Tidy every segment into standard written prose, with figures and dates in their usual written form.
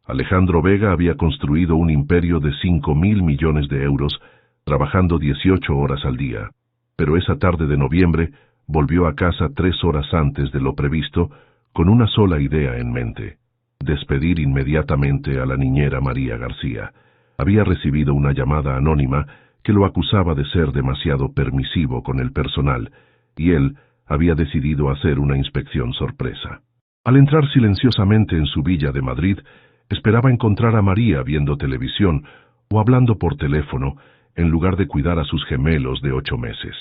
Alejandro Vega había construido un imperio de 5.000 millones de euros, trabajando 18 horas al día. Pero esa tarde de noviembre volvió a casa 3 horas antes de lo previsto, con una sola idea en mente: despedir inmediatamente a la niñera María García. Había recibido una llamada anónima que lo acusaba de ser demasiado permisivo con el personal, y él había decidido hacer una inspección sorpresa. Al entrar silenciosamente en su villa de Madrid, esperaba encontrar a María viendo televisión o hablando por teléfono, en lugar de cuidar a sus gemelos de 8 meses.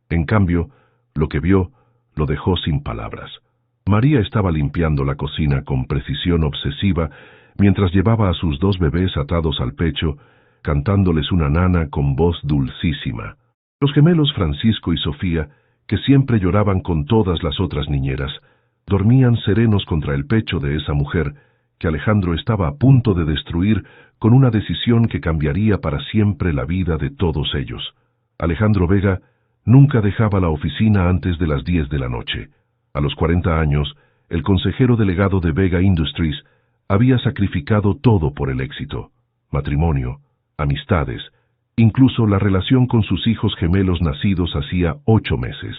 En cambio, lo que vio lo dejó sin palabras. María estaba limpiando la cocina con precisión obsesiva mientras llevaba a sus 2 bebés atados al pecho, cantándoles una nana con voz dulcísima. Los gemelos Francisco y Sofía, que siempre lloraban con todas las otras niñeras, dormían serenos contra el pecho de esa mujer que Alejandro estaba a punto de destruir con una decisión que cambiaría para siempre la vida de todos ellos. Alejandro Vega nunca dejaba la oficina antes de las 10 de la noche. A los 40 años, el consejero delegado de Vega Industries había sacrificado todo por el éxito: matrimonio, amistades, incluso la relación con sus hijos gemelos nacidos hacía 8 meses.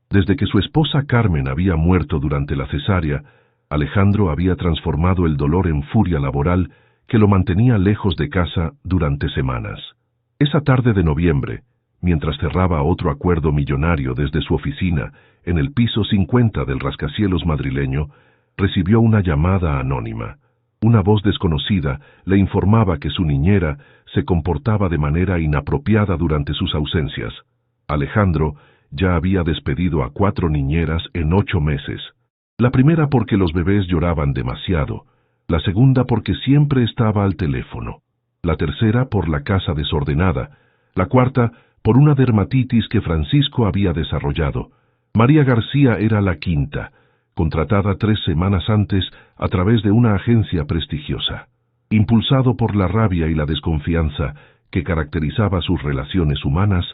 Desde que su esposa Carmen había muerto durante la cesárea, Alejandro había transformado el dolor en furia laboral que lo mantenía lejos de casa durante semanas. Esa tarde de noviembre, mientras cerraba otro acuerdo millonario desde su oficina en el piso 50 del rascacielos madrileño, recibió una llamada anónima. Una voz desconocida le informaba que su niñera se comportaba de manera inapropiada durante sus ausencias. Alejandro ya había despedido a 4 niñeras en 8 meses. La primera porque los bebés lloraban demasiado, la segunda porque siempre estaba al teléfono, la tercera por la casa desordenada, la cuarta por una dermatitis que Francisco había desarrollado. María García era la quinta, contratada 3 semanas antes a través de una agencia prestigiosa. Impulsado por la rabia y la desconfianza que caracterizaba sus relaciones humanas,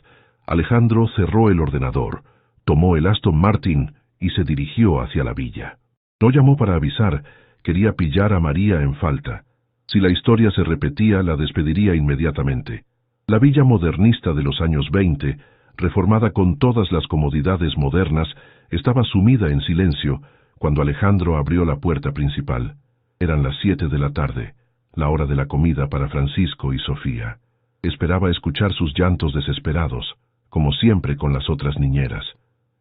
Alejandro cerró el ordenador, tomó el Aston Martin y se dirigió hacia la villa. No llamó para avisar, quería pillar a María en falta. Si la historia se repetía, la despediría inmediatamente. La villa modernista de los años 20, reformada con todas las comodidades modernas, estaba sumida en silencio cuando Alejandro abrió la puerta principal. Eran las 7 de la tarde, la hora de la comida para Francisco y Sofía. Esperaba escuchar sus llantos desesperados, como siempre con las otras niñeras.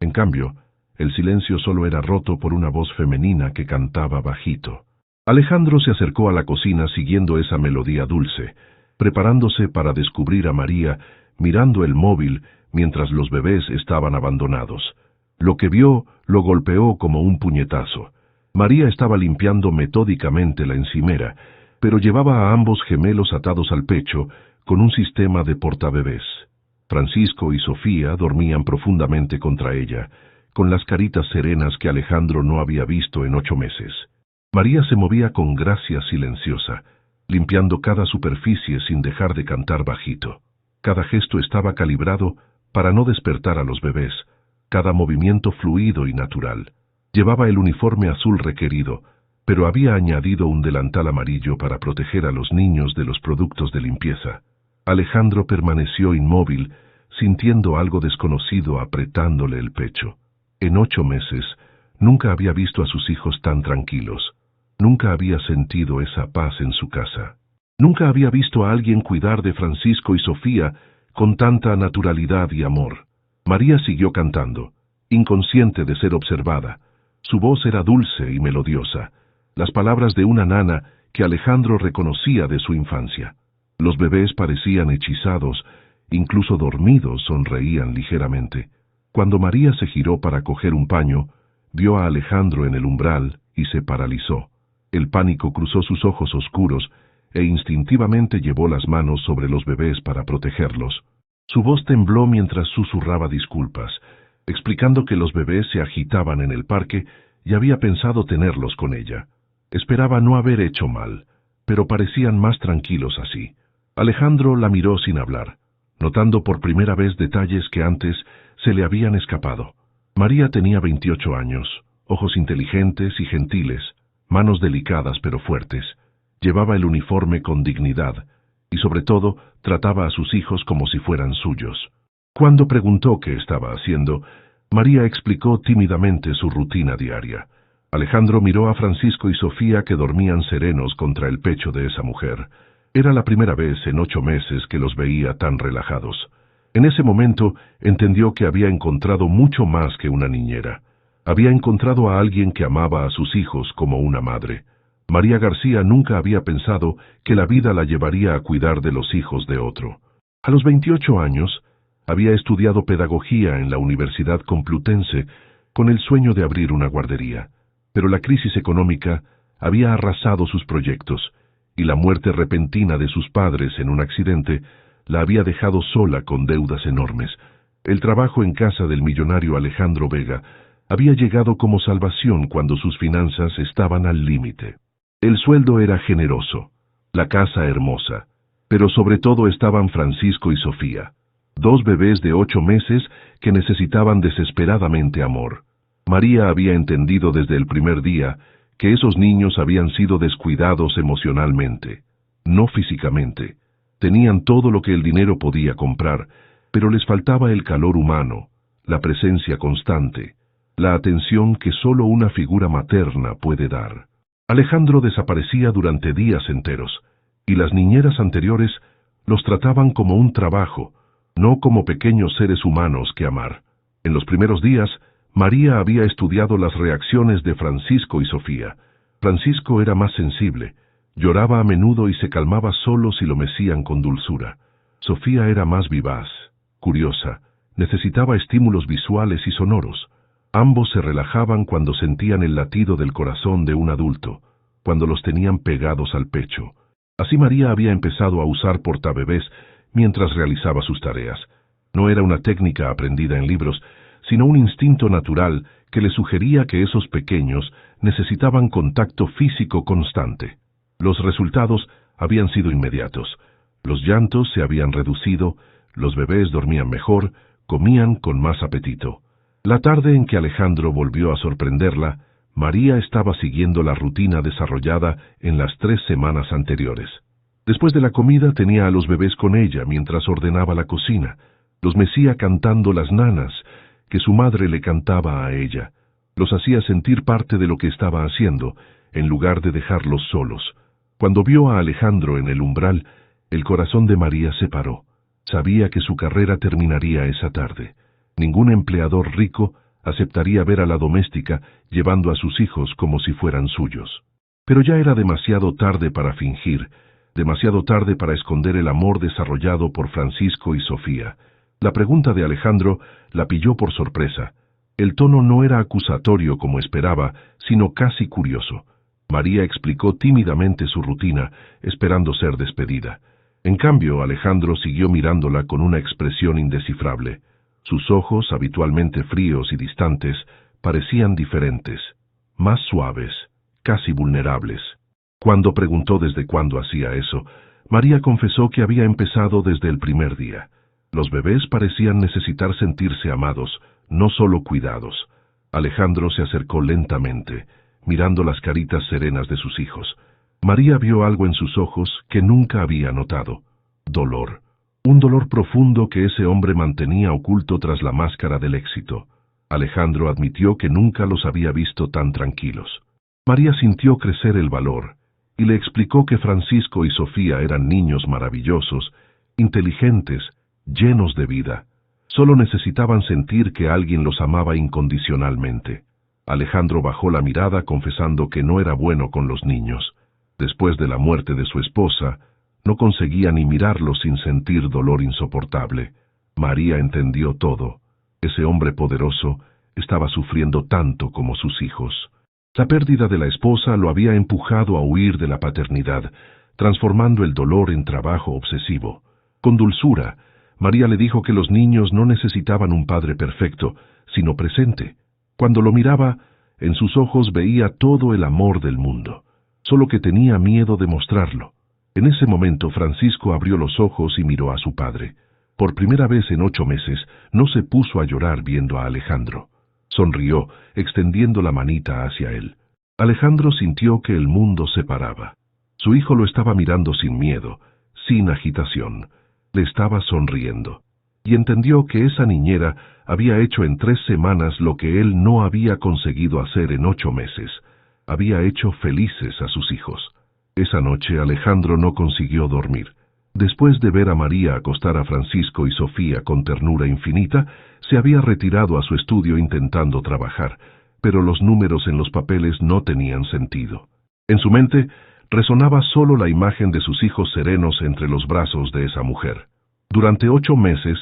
En cambio, el silencio solo era roto por una voz femenina que cantaba bajito. Alejandro se acercó a la cocina siguiendo esa melodía dulce, preparándose para descubrir a María, mirando el móvil mientras los bebés estaban abandonados. Lo que vio lo golpeó como un puñetazo. María estaba limpiando metódicamente la encimera, pero llevaba a ambos gemelos atados al pecho con un sistema de portabebés. Francisco y Sofía dormían profundamente contra ella, con las caritas serenas que Alejandro no había visto en 8 meses. María se movía con gracia silenciosa, limpiando cada superficie sin dejar de cantar bajito. Cada gesto estaba calibrado para no despertar a los bebés, cada movimiento fluido y natural. Llevaba el uniforme azul requerido, pero había añadido un delantal amarillo para proteger a los niños de los productos de limpieza. Alejandro permaneció inmóvil, sintiendo algo desconocido apretándole el pecho. En 8 meses, nunca había visto a sus hijos tan tranquilos. Nunca había sentido esa paz en su casa. Nunca había visto a alguien cuidar de Francisco y Sofía con tanta naturalidad y amor. María siguió cantando, inconsciente de ser observada. Su voz era dulce y melodiosa, las palabras de una nana que Alejandro reconocía de su infancia. Los bebés parecían hechizados, incluso dormidos sonreían ligeramente. Cuando María se giró para coger un paño, vio a Alejandro en el umbral y se paralizó. El pánico cruzó sus ojos oscuros e instintivamente llevó las manos sobre los bebés para protegerlos. Su voz tembló mientras susurraba disculpas, explicando que los bebés se agitaban en el parque y había pensado tenerlos con ella. Esperaba no haber hecho mal, pero parecían más tranquilos así. Alejandro la miró sin hablar, notando por primera vez detalles que antes se le habían escapado. María tenía 28 años, ojos inteligentes y gentiles, manos delicadas pero fuertes. Llevaba el uniforme con dignidad y sobre todo trataba a sus hijos como si fueran suyos. Cuando preguntó qué estaba haciendo, María explicó tímidamente su rutina diaria. Alejandro miró a Francisco y Sofía que dormían serenos contra el pecho de esa mujer. Era la primera vez en 8 meses que los veía tan relajados. En ese momento entendió que había encontrado mucho más que una niñera. Había encontrado a alguien que amaba a sus hijos como una madre. María García nunca había pensado que la vida la llevaría a cuidar de los hijos de otro. A los 28 años, había estudiado pedagogía en la Universidad Complutense con el sueño de abrir una guardería. Pero la crisis económica había arrasado sus proyectos y la muerte repentina de sus padres en un accidente la había dejado sola con deudas enormes. El trabajo en casa del millonario Alejandro Vega había llegado como salvación cuando sus finanzas estaban al límite. El sueldo era generoso, la casa hermosa, pero sobre todo estaban Francisco y Sofía, 2 bebés de 8 meses que necesitaban desesperadamente amor. María había entendido desde el primer día que esos niños habían sido descuidados emocionalmente, no físicamente. Tenían todo lo que el dinero podía comprar, pero les faltaba el calor humano, la presencia constante, la atención que solo una figura materna puede dar. Alejandro desaparecía durante días enteros, y las niñeras anteriores los trataban como un trabajo, no como pequeños seres humanos que amar. En los primeros días, María había estudiado las reacciones de Francisco y Sofía. Francisco era más sensible, lloraba a menudo y se calmaba solo si lo mecían con dulzura. Sofía era más vivaz, curiosa, necesitaba estímulos visuales y sonoros. Ambos se relajaban cuando sentían el latido del corazón de un adulto, cuando los tenían pegados al pecho. Así María había empezado a usar portabebés mientras realizaba sus tareas. No era una técnica aprendida en libros, sino un instinto natural que le sugería que esos pequeños necesitaban contacto físico constante. Los resultados habían sido inmediatos. Los llantos se habían reducido, los bebés dormían mejor, comían con más apetito. La tarde en que Alejandro volvió a sorprenderla, María estaba siguiendo la rutina desarrollada en las 3 semanas anteriores. Después de la comida tenía a los bebés con ella mientras ordenaba la cocina. Los mecía cantando las nanas, que su madre le cantaba a ella. Los hacía sentir parte de lo que estaba haciendo, en lugar de dejarlos solos. Cuando vio a Alejandro en el umbral, el corazón de María se paró. Sabía que su carrera terminaría esa tarde. Ningún empleador rico aceptaría ver a la doméstica llevando a sus hijos como si fueran suyos. Pero ya era demasiado tarde para fingir, demasiado tarde para esconder el amor desarrollado por Francisco y Sofía. La pregunta de Alejandro la pilló por sorpresa. El tono no era acusatorio como esperaba, sino casi curioso. María explicó tímidamente su rutina, esperando ser despedida. En cambio, Alejandro siguió mirándola con una expresión indescifrable. Sus ojos, habitualmente fríos y distantes, parecían diferentes, más suaves, casi vulnerables. Cuando preguntó desde cuándo hacía eso, María confesó que había empezado desde el primer día. Los bebés parecían necesitar sentirse amados, no solo cuidados. Alejandro se acercó lentamente, mirando las caritas serenas de sus hijos. María vio algo en sus ojos que nunca había notado: dolor. Un dolor profundo que ese hombre mantenía oculto tras la máscara del éxito. Alejandro admitió que nunca los había visto tan tranquilos. María sintió crecer el valor, y le explicó que Francisco y Sofía eran niños maravillosos, inteligentes, llenos de vida. Solo necesitaban sentir que alguien los amaba incondicionalmente. Alejandro bajó la mirada confesando que no era bueno con los niños. Después de la muerte de su esposa, no conseguía ni mirarlos sin sentir dolor insoportable. María entendió todo. Ese hombre poderoso estaba sufriendo tanto como sus hijos. La pérdida de la esposa lo había empujado a huir de la paternidad, transformando el dolor en trabajo obsesivo. Con dulzura, María le dijo que los niños no necesitaban un padre perfecto, sino presente. Cuando lo miraba, en sus ojos veía todo el amor del mundo, solo que tenía miedo de mostrarlo. En ese momento Francisco abrió los ojos y miró a su padre. Por primera vez en 8 meses, no se puso a llorar viendo a Alejandro. Sonrió, extendiendo la manita hacia él. Alejandro sintió que el mundo se paraba. Su hijo lo estaba mirando sin miedo, sin agitación. Le estaba sonriendo. Y entendió que esa niñera había hecho en 3 semanas lo que él no había conseguido hacer en 8 meses. Había hecho felices a sus hijos. Esa noche Alejandro no consiguió dormir. Después de ver a María acostar a Francisco y Sofía con ternura infinita, se había retirado a su estudio intentando trabajar, pero los números en los papeles no tenían sentido. En su mente resonaba solo la imagen de sus hijos serenos entre los brazos de esa mujer. Durante 8 meses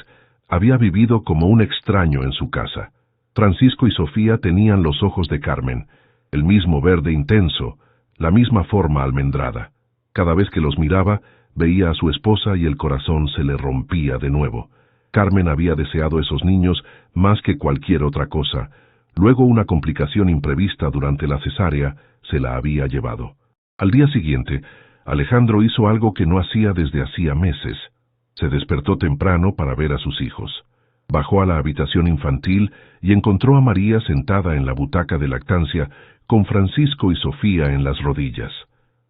había vivido como un extraño en su casa. Francisco y Sofía tenían los ojos de Carmen, el mismo verde intenso, la misma forma almendrada. Cada vez que los miraba, veía a su esposa y el corazón se le rompía de nuevo. Carmen había deseado esos niños más que cualquier otra cosa. Luego una complicación imprevista durante la cesárea se la había llevado. Al día siguiente, Alejandro hizo algo que no hacía desde hacía meses. Se despertó temprano para ver a sus hijos. Bajó a la habitación infantil y encontró a María sentada en la butaca de lactancia, con Francisco y Sofía en las rodillas.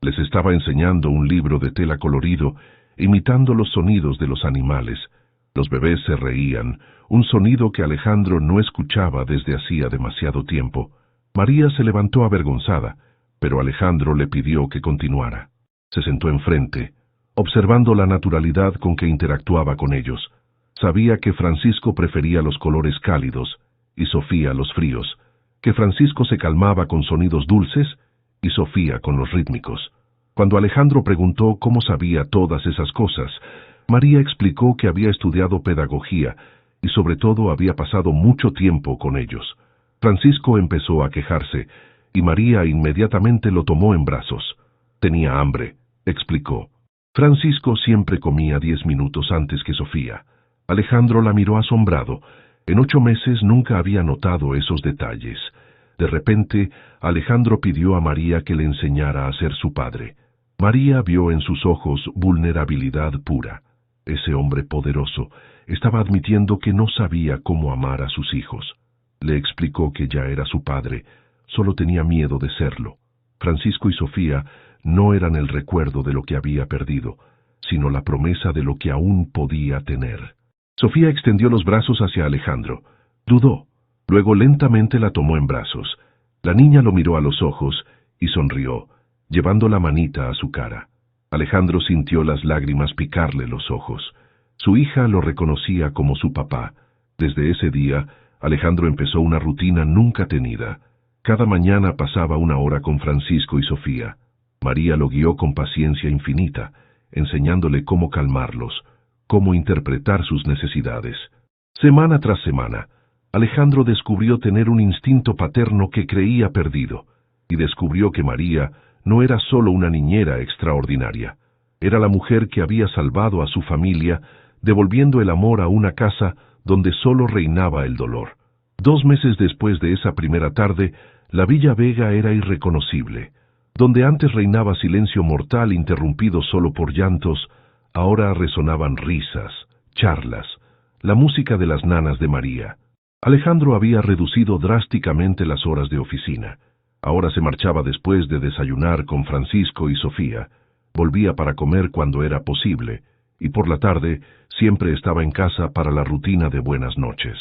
Les estaba enseñando un libro de tela colorido, imitando los sonidos de los animales. Los bebés se reían, un sonido que Alejandro no escuchaba desde hacía demasiado tiempo. María se levantó avergonzada, pero Alejandro le pidió que continuara. Se sentó enfrente, observando la naturalidad con que interactuaba con ellos. Sabía que Francisco prefería los colores cálidos y Sofía los fríos, que Francisco se calmaba con sonidos dulces y Sofía con los rítmicos. Cuando Alejandro preguntó cómo sabía todas esas cosas, María explicó que había estudiado pedagogía y sobre todo había pasado mucho tiempo con ellos. Francisco empezó a quejarse y María inmediatamente lo tomó en brazos. Tenía hambre, explicó. Francisco siempre comía 10 minutos antes que Sofía. Alejandro la miró asombrado. En 8 meses nunca había notado esos detalles. De repente, Alejandro pidió a María que le enseñara a ser su padre. María vio en sus ojos vulnerabilidad pura. Ese hombre poderoso estaba admitiendo que no sabía cómo amar a sus hijos. Le explicó que ya era su padre, solo tenía miedo de serlo. Francisco y Sofía no eran el recuerdo de lo que había perdido, sino la promesa de lo que aún podía tener. Sofía extendió los brazos hacia Alejandro. Dudó. Luego lentamente la tomó en brazos. La niña lo miró a los ojos y sonrió, llevando la manita a su cara. Alejandro sintió las lágrimas picarle los ojos. Su hija lo reconocía como su papá. Desde ese día, Alejandro empezó una rutina nunca tenida. Cada mañana pasaba 1 hora con Francisco y Sofía. María lo guió con paciencia infinita, enseñándole cómo calmarlos, cómo interpretar sus necesidades. Semana tras semana, Alejandro descubrió tener un instinto paterno que creía perdido, y descubrió que María no era solo una niñera extraordinaria. Era la mujer que había salvado a su familia, devolviendo el amor a una casa donde solo reinaba el dolor. 2 meses después de esa primera tarde, la Villa Vega era irreconocible. Donde antes reinaba silencio mortal interrumpido solo por llantos, ahora resonaban risas, charlas, la música de las nanas de María. Alejandro había reducido drásticamente las horas de oficina. Ahora se marchaba después de desayunar con Francisco y Sofía, volvía para comer cuando era posible, y por la tarde siempre estaba en casa para la rutina de buenas noches.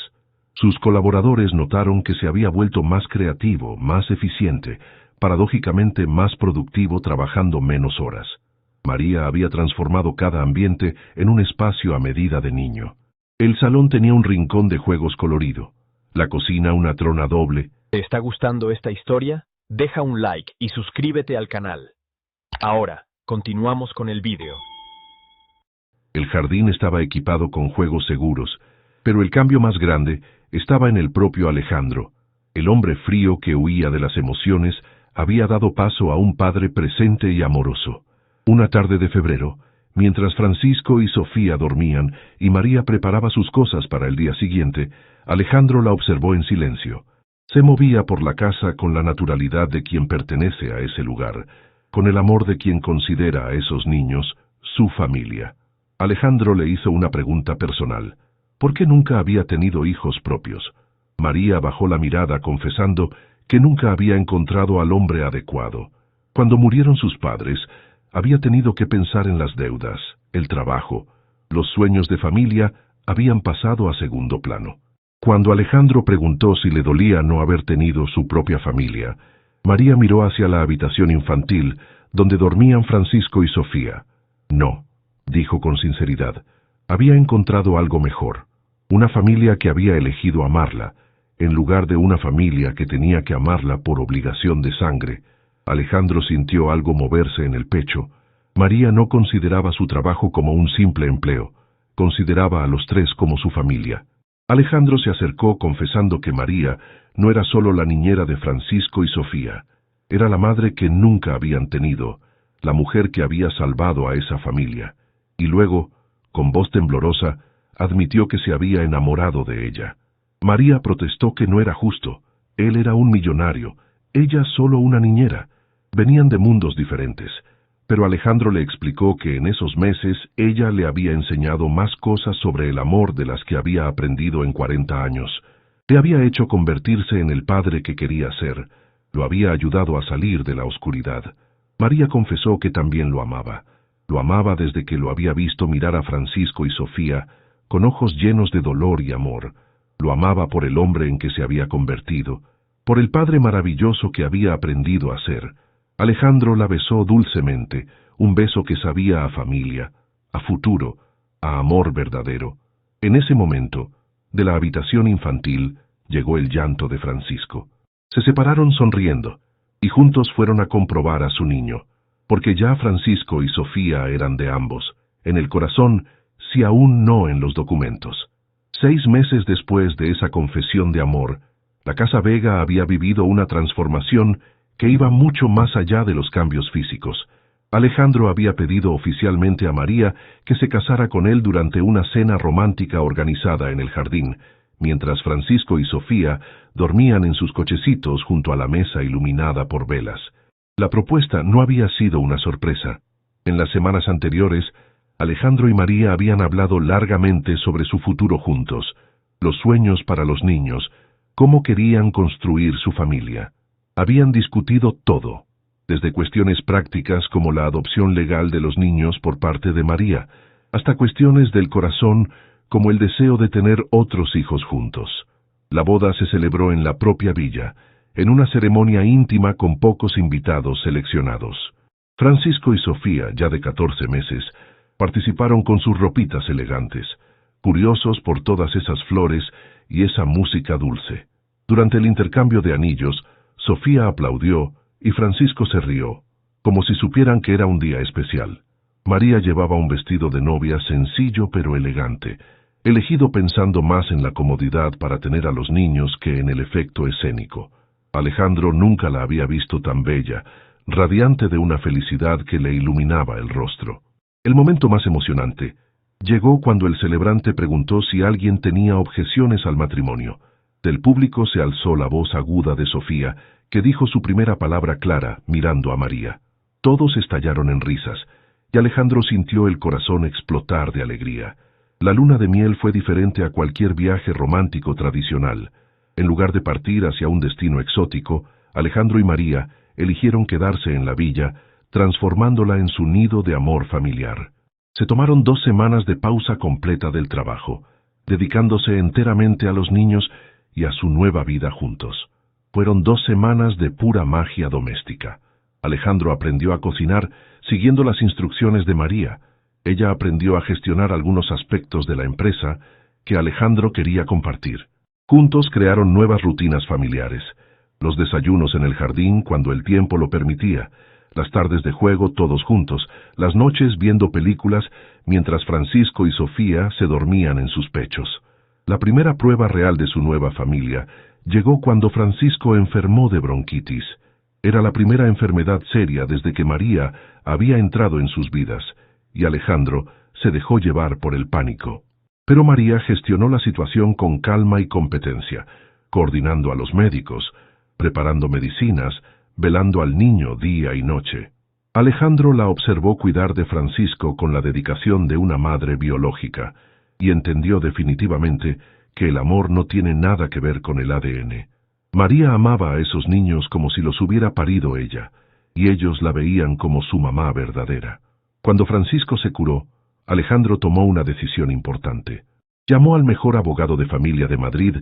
Sus colaboradores notaron que se había vuelto más creativo, más eficiente, paradójicamente más productivo trabajando menos horas. María había transformado cada ambiente en un espacio a medida de niño. El salón tenía un rincón de juegos colorido, la cocina una trona doble. ¿Te está gustando esta historia? Deja un like y suscríbete al canal. Ahora, continuamos con el vídeo. El jardín estaba equipado con juegos seguros, pero el cambio más grande estaba en el propio Alejandro. El hombre frío que huía de las emociones había dado paso a un padre presente y amoroso. Una tarde de febrero, mientras Francisco y Sofía dormían y María preparaba sus cosas para el día siguiente, Alejandro la observó en silencio. Se movía por la casa con la naturalidad de quien pertenece a ese lugar, con el amor de quien considera a esos niños su familia. Alejandro le hizo una pregunta personal. ¿Por qué nunca había tenido hijos propios? María bajó la mirada confesando que nunca había encontrado al hombre adecuado. Cuando murieron sus padres, había tenido que pensar en las deudas, el trabajo. Los sueños de familia habían pasado a segundo plano. Cuando Alejandro preguntó si le dolía no haber tenido su propia familia, María miró hacia la habitación infantil donde dormían Francisco y Sofía. No, dijo con sinceridad, había encontrado algo mejor, una familia que había elegido amarla, en lugar de una familia que tenía que amarla por obligación de sangre. Alejandro sintió algo moverse en el pecho. María no consideraba su trabajo como un simple empleo, consideraba a los tres como su familia. Alejandro se acercó confesando que María no era solo la niñera de Francisco y Sofía, era la madre que nunca habían tenido, la mujer que había salvado a esa familia, y luego, con voz temblorosa, admitió que se había enamorado de ella. María protestó que no era justo, él era un millonario, ella solo una niñera, venían de mundos diferentes. Pero Alejandro le explicó que en esos meses ella le había enseñado más cosas sobre el amor de las que había aprendido en 40 años. Le había hecho convertirse en el padre que quería ser, lo había ayudado a salir de la oscuridad. María confesó que también lo amaba desde que lo había visto mirar a Francisco y Sofía con ojos llenos de dolor y amor. Lo amaba por el hombre en que se había convertido, por el padre maravilloso que había aprendido a ser. Alejandro la besó dulcemente, un beso que sabía a familia, a futuro, a amor verdadero. En ese momento, de la habitación infantil, llegó el llanto de Francisco. Se separaron sonriendo, y juntos fueron a comprobar a su niño, porque ya Francisco y Sofía eran de ambos, en el corazón, si aún no en los documentos. 6 meses después de esa confesión de amor, la Casa Vega había vivido una transformación que iba mucho más allá de los cambios físicos. Alejandro había pedido oficialmente a María que se casara con él durante una cena romántica organizada en el jardín, mientras Francisco y Sofía dormían en sus cochecitos junto a la mesa iluminada por velas. La propuesta no había sido una sorpresa. En las semanas anteriores, Alejandro y María habían hablado largamente sobre su futuro juntos, los sueños para los niños, cómo querían construir su familia. Habían discutido todo, desde cuestiones prácticas como la adopción legal de los niños por parte de María, hasta cuestiones del corazón como el deseo de tener otros hijos juntos. La boda se celebró en la propia villa, en una ceremonia íntima con pocos invitados seleccionados. Francisco y Sofía, ya de 14 meses, participaron con sus ropitas elegantes, curiosos por todas esas flores y esa música dulce. Durante el intercambio de anillos, Sofía aplaudió y Francisco se rió, como si supieran que era un día especial. María llevaba un vestido de novia sencillo pero elegante, elegido pensando más en la comodidad para tener a los niños que en el efecto escénico. Alejandro nunca la había visto tan bella, radiante de una felicidad que le iluminaba el rostro. El momento más emocionante llegó cuando el celebrante preguntó si alguien tenía objeciones al matrimonio. Del público se alzó la voz aguda de Sofía, que dijo su primera palabra clara, mirando a María. Todos estallaron en risas, y Alejandro sintió el corazón explotar de alegría. La luna de miel fue diferente a cualquier viaje romántico tradicional. En lugar de partir hacia un destino exótico, Alejandro y María eligieron quedarse en la villa, transformándola en su nido de amor familiar. Se tomaron 2 semanas de pausa completa del trabajo, dedicándose enteramente a los niños y a su nueva vida juntos. Fueron 2 semanas de pura magia doméstica. Alejandro aprendió a cocinar siguiendo las instrucciones de María. Ella aprendió a gestionar algunos aspectos de la empresa que Alejandro quería compartir. Juntos crearon nuevas rutinas familiares. Los desayunos en el jardín cuando el tiempo lo permitía, las tardes de juego todos juntos, las noches viendo películas mientras Francisco y Sofía se dormían en sus pechos. La primera prueba real de su nueva familia llegó cuando Francisco enfermó de bronquitis. Era la primera enfermedad seria desde que María había entrado en sus vidas, y Alejandro se dejó llevar por el pánico. Pero María gestionó la situación con calma y competencia, coordinando a los médicos, preparando medicinas, velando al niño día y noche. Alejandro la observó cuidar de Francisco con la dedicación de una madre biológica, y entendió definitivamente que el amor no tiene nada que ver con el ADN. María amaba a esos niños como si los hubiera parido ella. y ellos la veían como su mamá verdadera. Cuando Francisco se curó, Alejandro tomó una decisión importante. Llamó al mejor abogado de familia de Madrid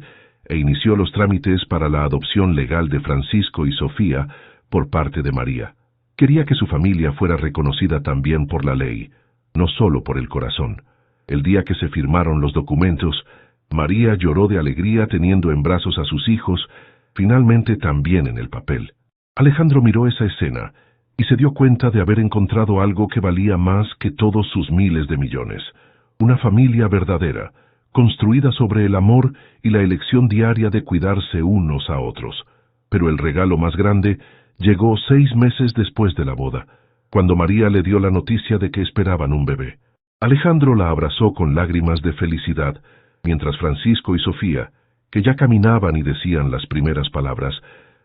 e inició los trámites para la adopción legal de Francisco y Sofía por parte de María. Quería que su familia fuera reconocida también por la ley, no solo por el corazón. El día que se firmaron los documentos, María lloró de alegría teniendo en brazos a sus hijos, finalmente también en el papel. Alejandro miró esa escena y se dio cuenta de haber encontrado algo que valía más que todos sus miles de millones. Una familia verdadera, construida sobre el amor y la elección diaria de cuidarse unos a otros. Pero el regalo más grande llegó 6 meses después de la boda, cuando María le dio la noticia de que esperaban un bebé. Alejandro la abrazó con lágrimas de felicidad, mientras Francisco y Sofía, que ya caminaban y decían las primeras palabras,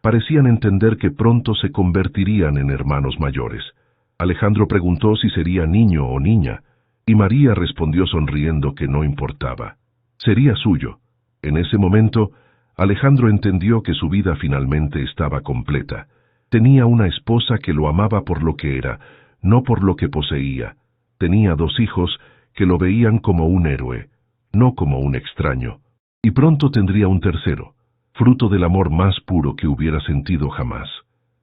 parecían entender que pronto se convertirían en hermanos mayores. Alejandro preguntó si sería niño o niña, y María respondió sonriendo que no importaba. Sería suyo. En ese momento, Alejandro entendió que su vida finalmente estaba completa. Tenía una esposa que lo amaba por lo que era, no por lo que poseía. Tenía 2 hijos que lo veían como un héroe, no como un extraño. Y pronto tendría un tercero, fruto del amor más puro que hubiera sentido jamás.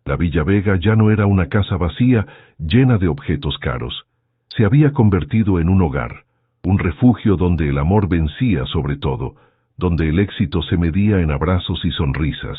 La Villa Vega ya no era una casa vacía, llena de objetos caros. Se había convertido en un hogar, un refugio donde el amor vencía sobre todo, donde el éxito se medía en abrazos y sonrisas,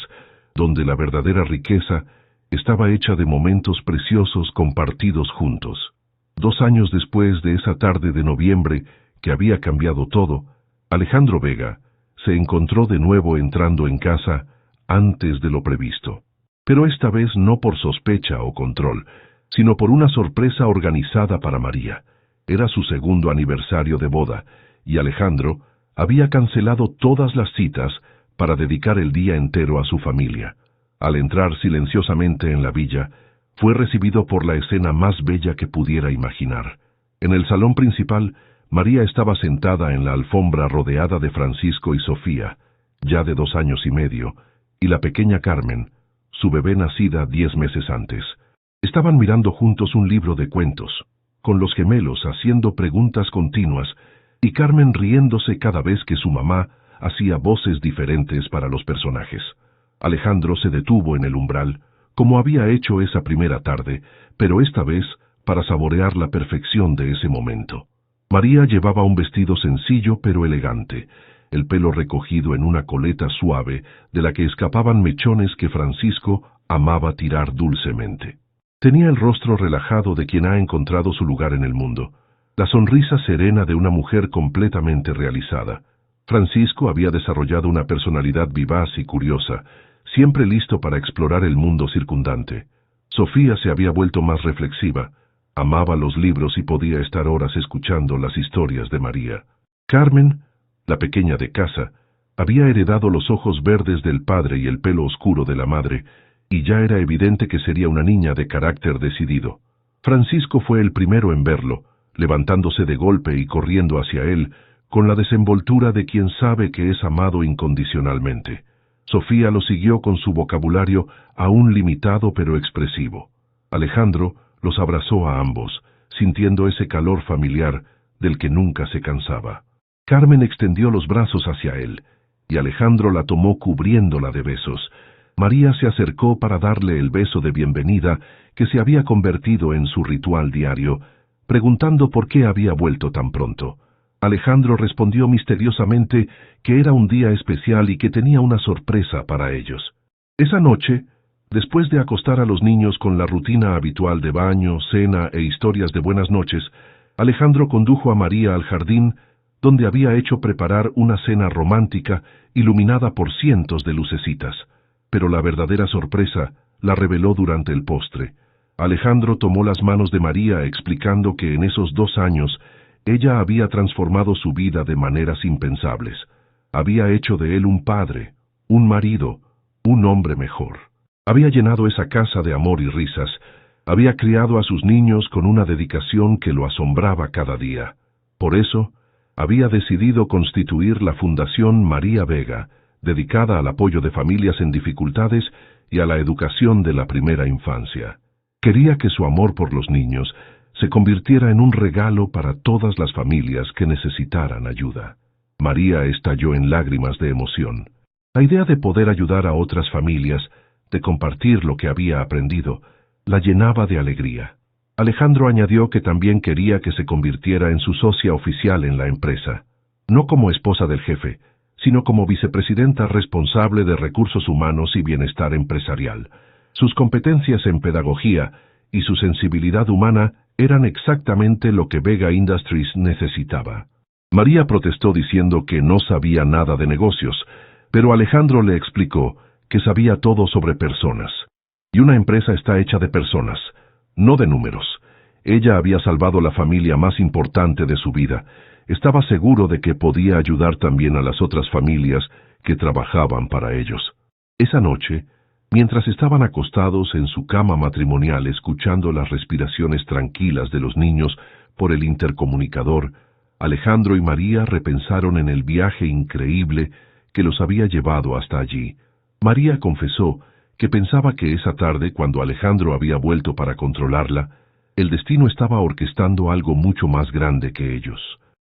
donde la verdadera riqueza estaba hecha de momentos preciosos compartidos juntos. 2 años después de esa tarde de noviembre que había cambiado todo, Alejandro Vega se encontró de nuevo entrando en casa antes de lo previsto. Pero esta vez no por sospecha o control, sino por una sorpresa organizada para María. Era su 2º aniversario de boda, y Alejandro había cancelado todas las citas para dedicar el día entero a su familia. Al entrar silenciosamente en la villa, fue recibido por la escena más bella que pudiera imaginar. En el salón principal, María estaba sentada en la alfombra rodeada de Francisco y Sofía, ya de 2 años y medio, y la pequeña Carmen, su bebé nacida 10 meses antes. Estaban mirando juntos un libro de cuentos, con los gemelos haciendo preguntas continuas, y Carmen riéndose cada vez que su mamá hacía voces diferentes para los personajes. Alejandro se detuvo en el umbral, como había hecho esa primera tarde, pero esta vez para saborear la perfección de ese momento. María llevaba un vestido sencillo pero elegante, el pelo recogido en una coleta suave de la que escapaban mechones que Francisco amaba tirar dulcemente. Tenía el rostro relajado de quien ha encontrado su lugar en el mundo, la sonrisa serena de una mujer completamente realizada. Francisco había desarrollado una personalidad vivaz y curiosa, siempre listo para explorar el mundo circundante. Sofía se había vuelto más reflexiva, amaba los libros y podía estar horas escuchando las historias de María. Carmen, la pequeña de casa, había heredado los ojos verdes del padre y el pelo oscuro de la madre, y ya era evidente que sería una niña de carácter decidido. Francisco fue el primero en verlo, levantándose de golpe y corriendo hacia él, con la desenvoltura de quien sabe que es amado incondicionalmente. Sofía lo siguió con su vocabulario aún limitado pero expresivo. Alejandro los abrazó a ambos, sintiendo ese calor familiar del que nunca se cansaba. Carmen extendió los brazos hacia él, y Alejandro la tomó cubriéndola de besos. María se acercó para darle el beso de bienvenida que se había convertido en su ritual diario, preguntando por qué había vuelto tan pronto. Alejandro respondió misteriosamente que era un día especial y que tenía una sorpresa para ellos. Esa noche, después de acostar a los niños con la rutina habitual de baño, cena e historias de buenas noches, Alejandro condujo a María al jardín, donde había hecho preparar una cena romántica iluminada por cientos de lucecitas. Pero la verdadera sorpresa la reveló durante el postre. Alejandro tomó las manos de María explicando que en esos 2 años ella había transformado su vida de maneras impensables. Había hecho de él un padre, un marido, un hombre mejor. Había llenado esa casa de amor y risas. Había criado a sus niños con una dedicación que lo asombraba cada día. Por eso, había decidido constituir la Fundación María Vega, dedicada al apoyo de familias en dificultades y a la educación de la primera infancia. Quería que su amor por los niños se convirtiera en un regalo para todas las familias que necesitaran ayuda. María estalló en lágrimas de emoción. La idea de poder ayudar a otras familias, de compartir lo que había aprendido, la llenaba de alegría. Alejandro añadió que también quería que se convirtiera en su socia oficial en la empresa, no como esposa del jefe, sino como vicepresidenta responsable de recursos humanos y bienestar empresarial. Sus competencias en pedagogía y su sensibilidad humana eran exactamente lo que Vega Industries necesitaba. María protestó diciendo que no sabía nada de negocios, pero Alejandro le explicó que sabía todo sobre personas. Y una empresa está hecha de personas, no de números. Ella había salvado la familia más importante de su vida. Estaba seguro de que podía ayudar también a las otras familias que trabajaban para ellos. Esa noche, mientras estaban acostados en su cama matrimonial escuchando las respiraciones tranquilas de los niños por el intercomunicador, Alejandro y María repensaron en el viaje increíble que los había llevado hasta allí. María confesó que pensaba que esa tarde, cuando Alejandro había vuelto para controlarla, el destino estaba orquestando algo mucho más grande que ellos.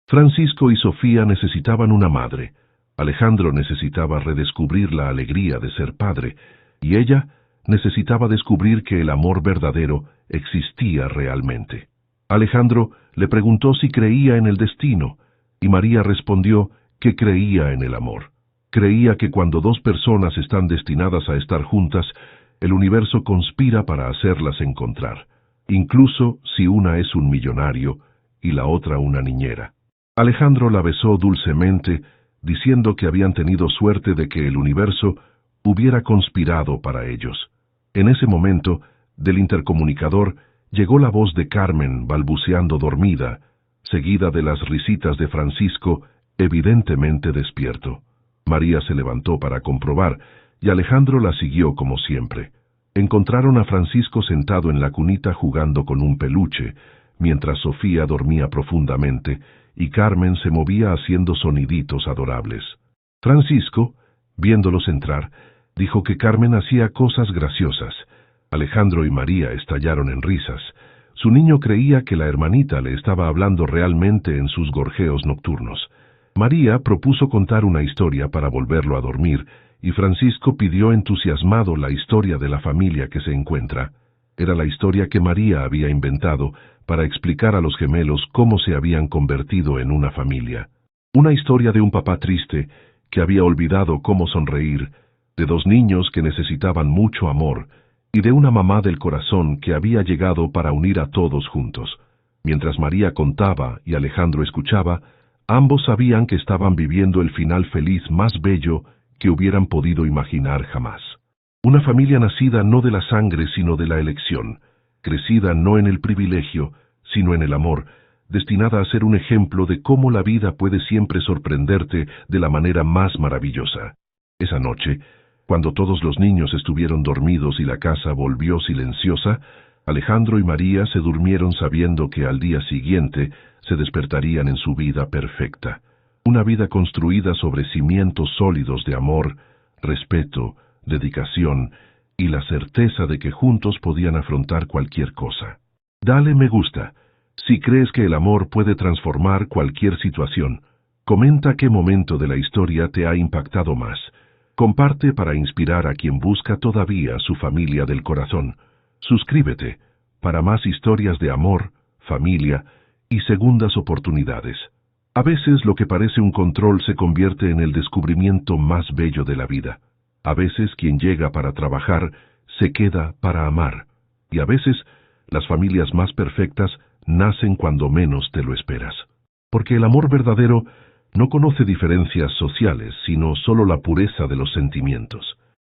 Francisco y Sofía necesitaban una madre, Alejandro necesitaba redescubrir la alegría de ser padre, y ella necesitaba descubrir que el amor verdadero existía realmente. Alejandro le preguntó si creía en el destino, y María respondió que creía en el amor. Creía que cuando dos personas están destinadas a estar juntas, el universo conspira para hacerlas encontrar, incluso si una es un millonario y la otra una niñera. Alejandro la besó dulcemente, diciendo que habían tenido suerte de que el universo hubiera conspirado para ellos. En ese momento, del intercomunicador, llegó la voz de Carmen balbuceando dormida, seguida de las risitas de Francisco, evidentemente despierto. María se levantó para comprobar, y Alejandro la siguió como siempre. Encontraron a Francisco sentado en la cunita jugando con un peluche, mientras Sofía dormía profundamente, y Carmen se movía haciendo soniditos adorables. Francisco, viéndolos entrar, dijo que Carmen hacía cosas graciosas. Alejandro y María estallaron en risas. Su niño creía que la hermanita le estaba hablando realmente en sus gorjeos nocturnos. María propuso contar una historia para volverlo a dormir, y Francisco pidió entusiasmado la historia de la familia que se encuentra. Era la historia que María había inventado para explicar a los gemelos cómo se habían convertido en una familia. Una historia de un papá triste que había olvidado cómo sonreír, de dos niños que necesitaban mucho amor, y de una mamá del corazón que había llegado para unir a todos juntos. Mientras María contaba y Alejandro escuchaba, ambos sabían que estaban viviendo el final feliz más bello que hubieran podido imaginar jamás. Una familia nacida no de la sangre sino de la elección, crecida no en el privilegio, sino en el amor, destinada a ser un ejemplo de cómo la vida puede siempre sorprenderte de la manera más maravillosa. Esa noche, cuando todos los niños estuvieron dormidos y la casa volvió silenciosa, Alejandro y María se durmieron sabiendo que al día siguiente se despertarían en su vida perfecta. Una vida construida sobre cimientos sólidos de amor, respeto, dedicación y la certeza de que juntos podían afrontar cualquier cosa. Dale me gusta si crees que el amor puede transformar cualquier situación. Comenta qué momento de la historia te ha impactado más. Comparte para inspirar a quien busca todavía su familia del corazón. Suscríbete para más historias de amor, familia y segundas oportunidades. A veces lo que parece un control se convierte en el descubrimiento más bello de la vida. A veces quien llega para trabajar se queda para amar. Y a veces las familias más perfectas nacen cuando menos te lo esperas. Porque el amor verdadero no conoce diferencias sociales, sino solo la pureza de los sentimientos.